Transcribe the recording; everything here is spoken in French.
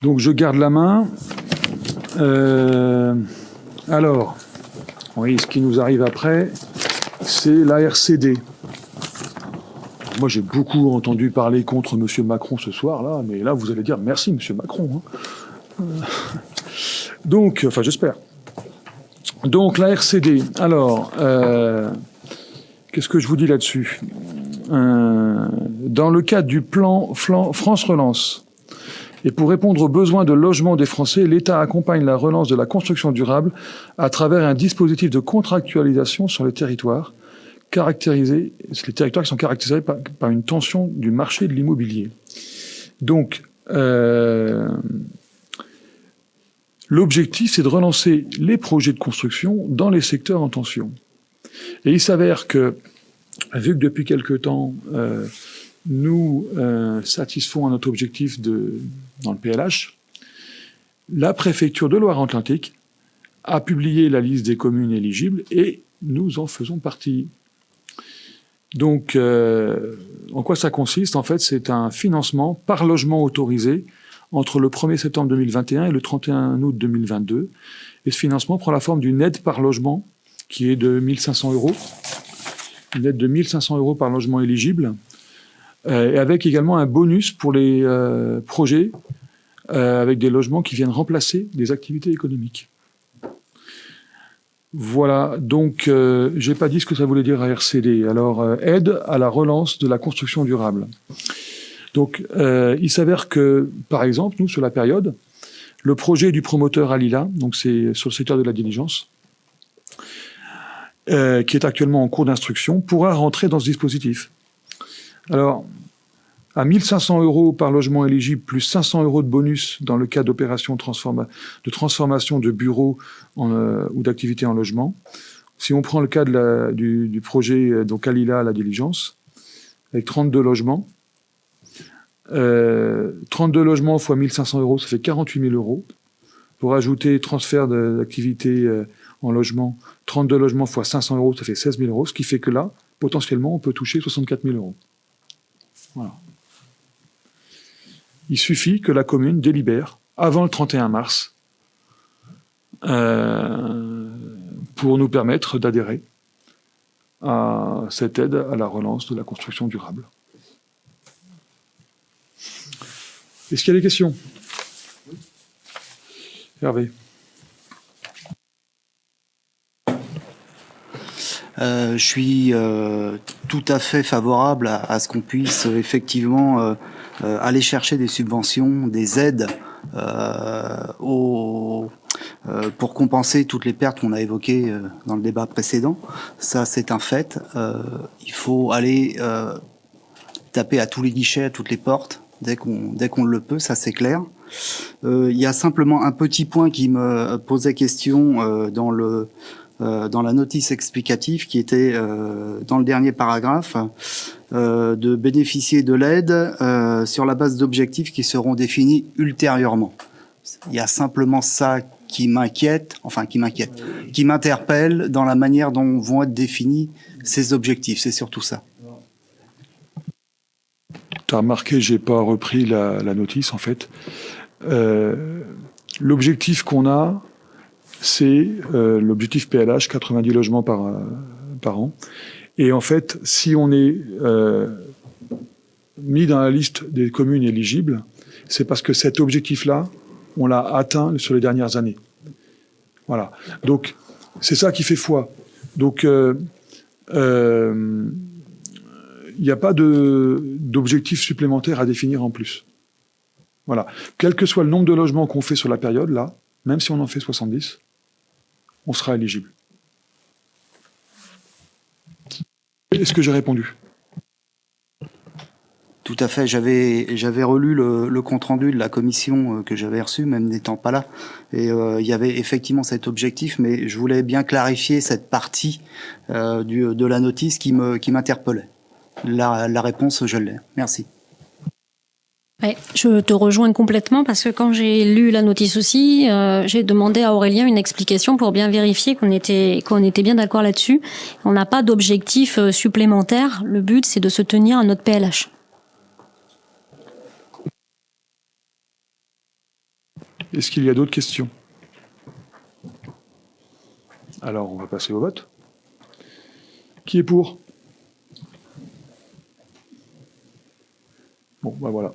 Donc je garde la main. Alors, oui, ce qui nous arrive après, c'est la RCD. Moi, j'ai beaucoup entendu parler contre M. Macron ce soir-là, mais là, vous allez dire merci, M. Macron. Hein. Donc, enfin, j'espère. Donc, la RCD. Alors, qu'est-ce que je vous dis là-dessus ? Dans le cadre du plan France Relance, et pour répondre aux besoins de logement des Français, l'État accompagne la relance de la construction durable à travers un dispositif de contractualisation sur les territoires qui sont caractérisés par une tension du marché de l'immobilier. Donc, l'objectif, c'est de relancer les projets de construction dans les secteurs en tension. Et il s'avère que, vu que depuis quelque temps, nous satisfaisons à notre objectif dans le PLH, la préfecture de Loire-Atlantique a publié la liste des communes éligibles et nous en faisons partie. Donc, en quoi ça consiste ? En fait, c'est un financement par logement autorisé entre le 1er septembre 2021 et le 31 août 2022. Et ce financement prend la forme d'une aide par logement qui est de 1 500 €. Une aide de 1 500 € par logement éligible. Et avec également un bonus pour les projets avec des logements qui viennent remplacer des activités économiques. Voilà, donc j'ai pas dit ce que ça voulait dire à RCD. Alors, aide à la relance de la construction durable. Donc, il s'avère que, par exemple, nous, sur la période, le projet du promoteur Alila, donc c'est sur le secteur de la diligence, qui est actuellement en cours d'instruction, pourra rentrer dans ce dispositif. Alors, à 1 500 € par logement éligible, plus 500 € de bonus dans le cas d'opérations de transformation de bureaux ou d'activités en logement. Si on prend le cas du projet donc Alila à la diligence, avec 32 logements, 32 logements fois 1 500 €, ça fait 48 000 €. Pour ajouter transfert d'activités en logement, 32 logements fois 500 €, ça fait 16 000 €, ce qui fait que là, potentiellement, on peut toucher 64 000 €. Voilà. Il suffit que la commune délibère avant le 31 mars pour nous permettre d'adhérer à cette aide à la relance de la construction durable. Est-ce qu'il y a des questions ? Hervé. Je suis tout à fait favorable à ce qu'on puisse effectivement aller chercher des subventions, des aides pour compenser toutes les pertes qu'on a évoquées dans le débat précédent. Ça, c'est un fait. Il faut aller taper à tous les guichets, à toutes les portes, dès qu'on le peut, ça c'est clair. Il y a simplement un petit point qui me posait question dans la notice explicative qui était dans le dernier paragraphe, de bénéficier de l'aide sur la base d'objectifs qui seront définis ultérieurement. Il y a simplement ça qui m'interpelle dans la manière dont vont être définis ces objectifs. C'est surtout ça. Tu as remarqué, j'ai pas repris la notice en fait. L'objectif qu'on a, c'est l'objectif PLH, 90 logements par an. Et en fait, si on est mis dans la liste des communes éligibles, c'est parce que cet objectif-là, on l'a atteint sur les dernières années. Voilà. Donc, c'est ça qui fait foi. Donc, il n'y a pas d'objectif supplémentaire à définir en plus. Voilà. Quel que soit le nombre de logements qu'on fait sur la période, là, même si on en fait 70, on sera éligible. Est-ce que j'ai répondu ? Tout à fait. J'avais relu le compte-rendu de la commission que j'avais reçu, même n'étant pas là. Et il y avait effectivement cet objectif, mais je voulais bien clarifier cette partie de la notice qui m'interpellait. La réponse, je l'ai. Merci. Ouais, je te rejoins complètement parce que quand j'ai lu la notice aussi, j'ai demandé à Aurélien une explication pour bien vérifier qu'on était bien d'accord là-dessus. On n'a pas d'objectif supplémentaire. Le but, c'est de se tenir à notre PLH. Est-ce qu'il y a d'autres questions? Alors, on va passer au vote. Qui est pour? Bon, ben voilà.